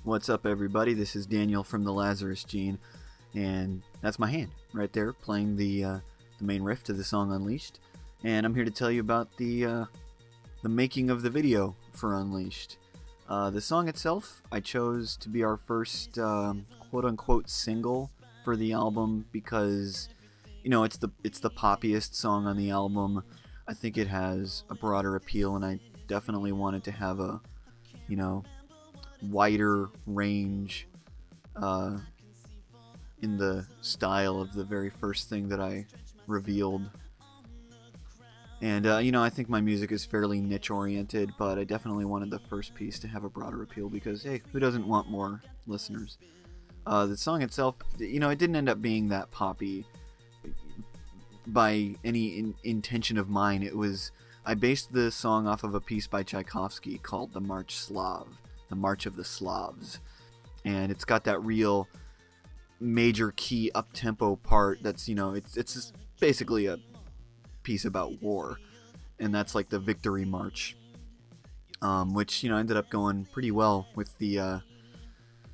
What's up, everybody? This is Daniel from the Lazarus Gene, and that's my hand right there playing the main riff to the song Unleashed. And I'm here to tell you about the making of the video for Unleashed. The song itself I chose to be our first quote-unquote single for the album because, you know, it's the poppiest song on the album. I think it has a broader appeal, and I definitely wanted to have a, you know, wider range in the style of the very first thing that I revealed. And you know, I think my music is fairly niche oriented, but I definitely wanted the first piece to have a broader appeal because, hey, who doesn't want more listeners? The song itself, you know, it didn't end up being that poppy by any intention of mine. It was, I based the song off of a piece by Tchaikovsky called The March of the Slavs, and it's got that real major key up-tempo part that's, you know, it's basically a piece about war, and that's like the victory march, which, you know, ended up going pretty well with the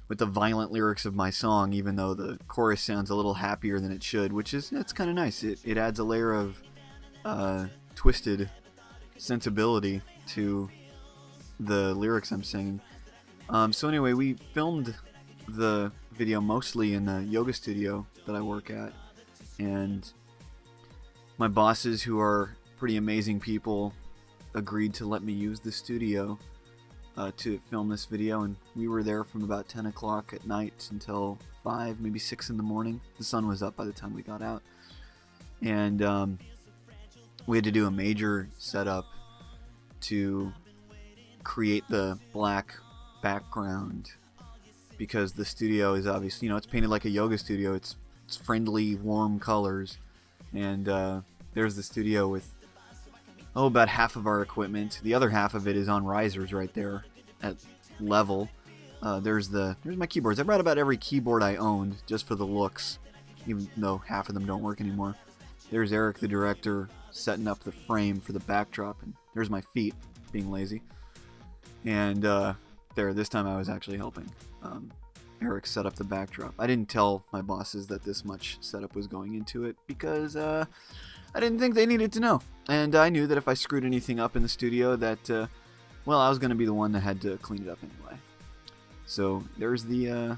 violent lyrics of my song, even though the chorus sounds a little happier than it should, which is, it's kind of nice. It adds a layer of twisted sensibility to the lyrics I'm singing. So anyway, we filmed the video mostly in the yoga studio that I work at, and my bosses, who are pretty amazing people, agreed to let me use the studio to film this video, and we were there from about 10 o'clock at night until 5, maybe 6 in the morning. The sun was up by the time we got out, and we had to do a major setup to create the black background because the studio is obviously, you know, it's painted like a yoga studio. It's friendly, warm colors, and there's the studio with about half of our equipment. The other half of it is on risers right there at level. There's my keyboards. I brought about every keyboard I owned just for the looks, even though half of them don't work anymore. There's Eric, the director, setting up the frame for the backdrop, and there's my feet being lazy. And this time I was actually helping. Eric set up the backdrop. I didn't tell my bosses that this much setup was going into it because I didn't think they needed to know. And I knew that if I screwed anything up in the studio that, well, I was going to be the one that had to clean it up anyway. So there's the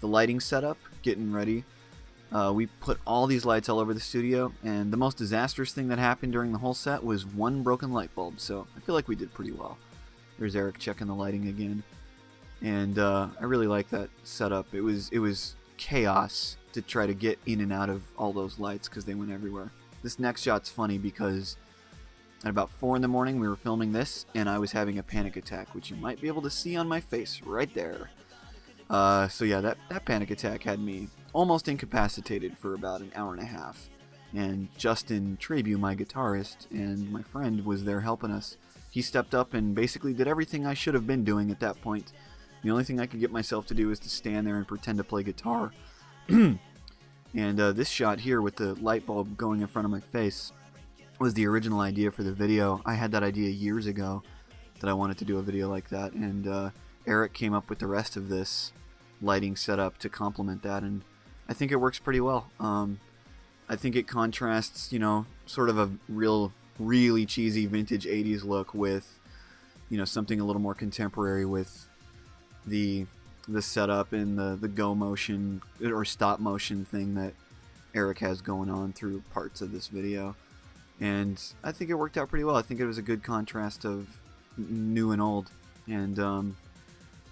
lighting setup, getting ready. We put all these lights all over the studio, and the most disastrous thing that happened during the whole set was one broken light bulb, so I feel like we did pretty well. There's Eric checking the lighting again, and I really like that setup. It was chaos to try to get in and out of all those lights because they went everywhere. This next shot's funny because at about 4 in the morning we were filming this, and I was having a panic attack, which you might be able to see on my face right there. So yeah, that panic attack had me almost incapacitated for about an hour and a half. And Justin Trebu, my guitarist and my friend, was there helping us. He stepped up and basically did everything I should have been doing at that point. The only thing I could get myself to do is to stand there and pretend to play guitar. And this shot here with the light bulb going in front of my face was the original idea for the video. I had that idea years ago that I wanted to do a video like that, and Eric came up with the rest of this lighting setup to complement that, and I think it works pretty well. I think it contrasts, you know, sort of a really cheesy vintage 80s look with, you know, something a little more contemporary with the setup and the go motion or stop motion thing that Eric has going on through parts of this video. And I think it worked out pretty well. I think it was a good contrast of new and old. And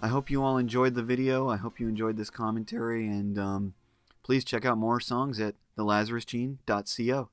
I hope you all enjoyed the video. I hope you enjoyed this commentary. And please check out more songs at thelazarusgene.co.